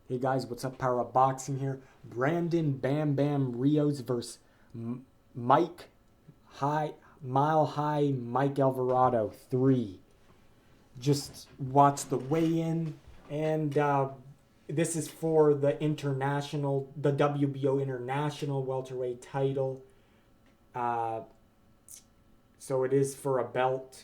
Hey guys, what's up? Power Up Boxing here. Brandon Bam Bam Rios versus Mike High Mile High Mike Alvarado 3. Just watch the weigh-in, and this is for the WBO International welterweight title. Uh, so it is for a belt,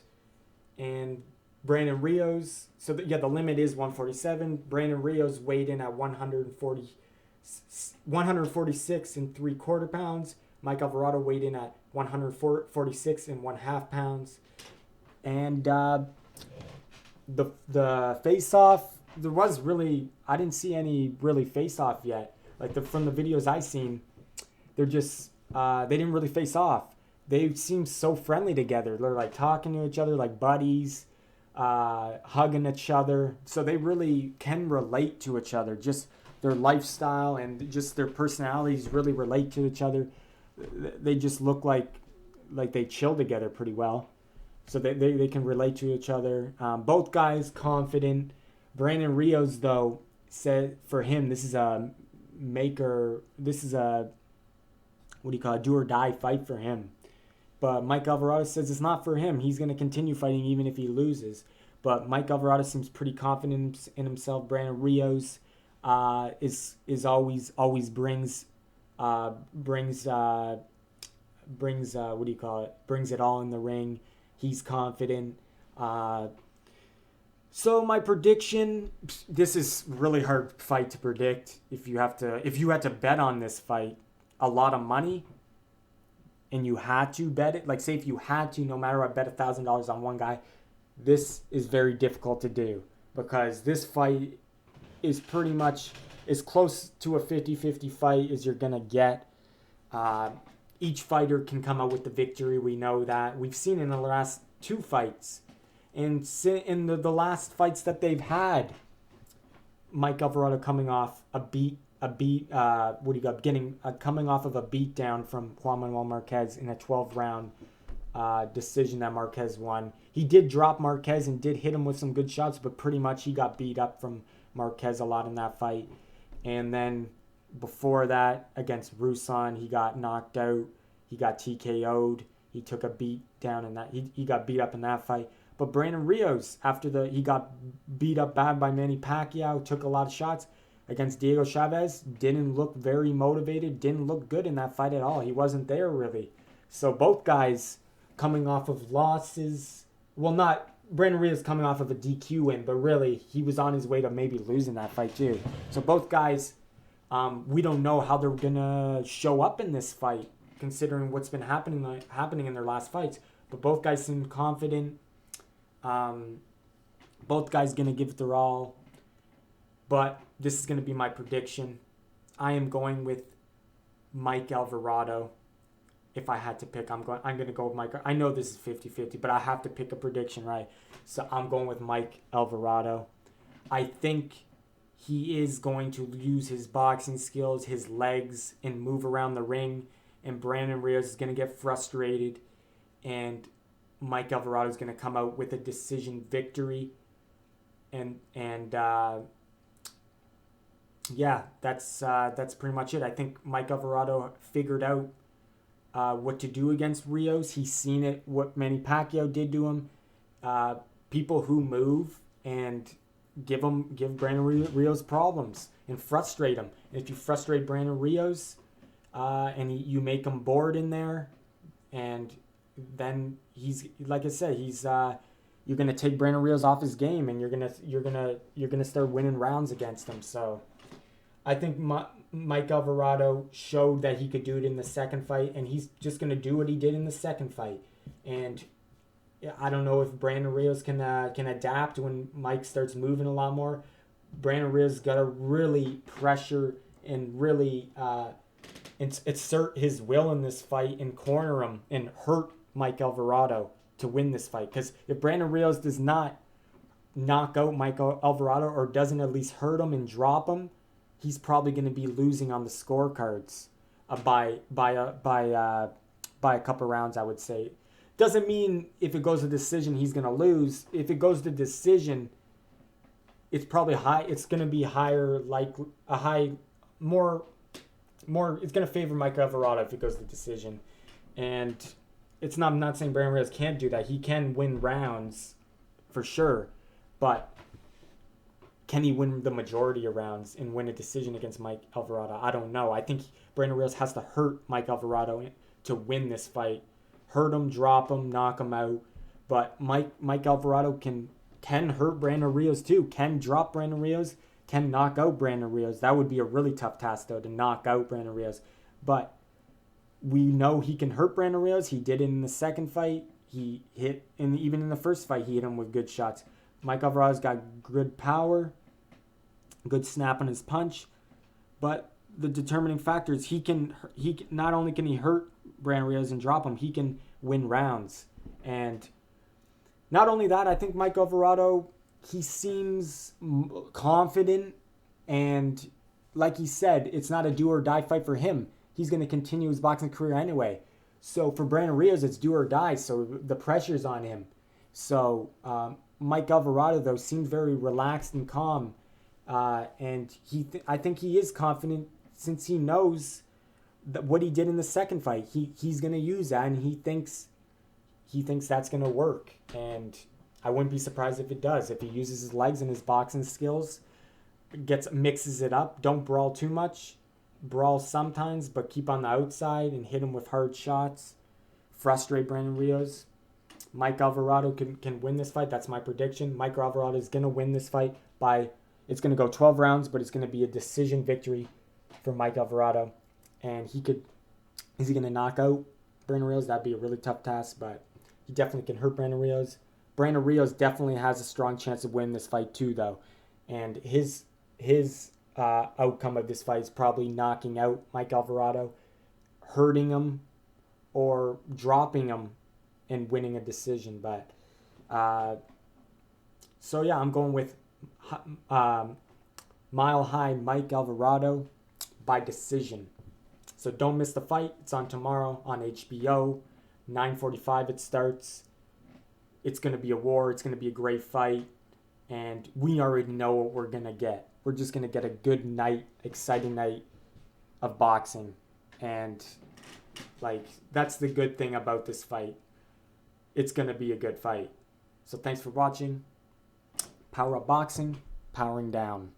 and Brandon Rios. The limit is 147. Brandon Rios weighed in at 146 and 3/4 pounds. Mike Alvarado weighed in at 146 and 1/2 pounds. And the face off, there was really, I didn't see any really face off yet. Like from the videos I seen, they're just they didn't really face off. They seem so friendly together. They're like talking to each other like buddies, hugging each other. So they really can relate to each other. Just their lifestyle and just their personalities really relate to each other. They just look like they chill together pretty well. So they can relate to each other. Both guys confident. Brandon Rios, though, said for him, this is a what do you call it, do or die fight for him. But Mike Alvarado says it's not for him. He's going to continue fighting even if he loses. But Mike Alvarado seems pretty confident in himself. Brandon Rios is always brings brings what do you call it? Brings it all in the ring. He's confident. So my prediction, this is really hard fight to predict. If you had to bet on this fight a lot of money, and you had to bet it, like say if you had to, no matter what, bet $1,000 on one guy, this is very difficult to do because this fight is pretty much as close to a 50-50 fight as you're going to get. Each fighter can come out with the victory. We know that. We've seen in the last two fights. And in the last fights that they've had, Mike Alvarado coming off coming off of a beat down from Juan Manuel Marquez in a 12-round decision that Marquez won. He did drop Marquez and did hit him with some good shots, but pretty much he got beat up from Marquez a lot in that fight. And then before that, against Rusan, he got knocked out. He got TKO'd. He took a beat down in that. He got beat up in that fight. But Brandon Rios, he got beat up bad by Manny Pacquiao, took a lot of shots against Diego Chavez, didn't look very motivated, didn't look good in that fight at all. He wasn't there really. So both guys coming off of losses, well, not Brandon Rios coming off of a DQ win, but really he was on his way to maybe losing that fight too. So both guys, we don't know how they're gonna show up in this fight, considering what's been happening in their last fights. But both guys seem confident. Both guys gonna give it their all. But this is gonna be my prediction. I am going with Mike Alvarado. If I had to pick, I'm gonna go with Mike. I know this is 50-50, but I have to pick a prediction, right? So I'm going with Mike Alvarado. I think he is going to use his boxing skills, his legs, and move around the ring. And Brandon Rios is going to get frustrated. And Mike Alvarado is going to come out with a decision victory. And that's pretty much it. I think Mike Alvarado figured out what to do against Rios. He's seen it, what Manny Pacquiao did to him. People who move and give Brandon Rios problems and frustrate him. And if you frustrate Brandon Rios and you make him bored in there, and then he's, like I said, you're gonna take Brandon Rios off his game, and you're gonna start winning rounds against him. So I think Mike Alvarado showed that he could do it in the second fight, and he's just gonna do what he did in the second fight. And I don't know if Brandon Rios can adapt when Mike starts moving a lot more. Brandon Rios got to really pressure and really insert his will in this fight and corner him and hurt Mike Alvarado to win this fight. Because if Brandon Rios does not knock out Mike Alvarado or doesn't at least hurt him and drop him, he's probably going to be losing on the scorecards by a couple rounds, I would say. Doesn't mean if it goes to decision he's going to lose. If it goes to decision, it's probably high. It's going to be higher, like a high, more, more. It's going to favor Mike Alvarado if it goes to decision, and it's not. I'm not saying Brandon Rios can't do that. He can win rounds, for sure, but can he win the majority of rounds and win a decision against Mike Alvarado? I don't know. I think Brandon Rios has to hurt Mike Alvarado to win this fight. Hurt him, drop him, knock him out. But Mike Alvarado can hurt Brandon Rios too. Can drop Brandon Rios. Can knock out Brandon Rios. That would be a really tough task though, to knock out Brandon Rios. But we know he can hurt Brandon Rios. He did it in the second fight. He hit, and even in the first fight, he hit him with good shots. Mike Alvarado's got good power, good snap on his punch, but the determining factor is he not only can he hurt Brandon Rios and drop him, he can win rounds. And not only that, I think Mike Alvarado, he seems confident, and like he said, it's not a do or die fight for him. He's going to continue his boxing career anyway. So for Brandon Rios, it's do or die, so the pressure's on him. So Mike Alvarado, though, seems very relaxed and calm, and I think he is confident since he knows that what he did in the second fight. He's going to use that, and he thinks that's going to work. And I wouldn't be surprised if it does. If he uses his legs and his boxing skills, mixes it up. Don't brawl too much. Brawl sometimes, but keep on the outside and hit him with hard shots. Frustrate Brandon Rios. Mike Alvarado can win this fight. That's my prediction. Mike Alvarado is going to win this fight it's going to go 12 rounds, but it's going to be a decision victory for Mike Alvarado. And is he going to knock out Brandon Rios? That'd be a really tough task, but he definitely can hurt Brandon Rios. Brandon Rios definitely has a strong chance of winning this fight too, though. And his outcome of this fight is probably knocking out Mike Alvarado, hurting him, or dropping him and winning a decision. But so yeah, I'm going with Mile High Mike Alvarado by decision. So don't miss the fight. It's on tomorrow on HBO. 9:45 it starts. It's going to be a war. It's going to be a great fight. And we already know what we're going to get. We're just going to get a good night, exciting night of boxing. And, that's the good thing about this fight. It's going to be a good fight. So thanks for watching. Power Up Boxing, powering down.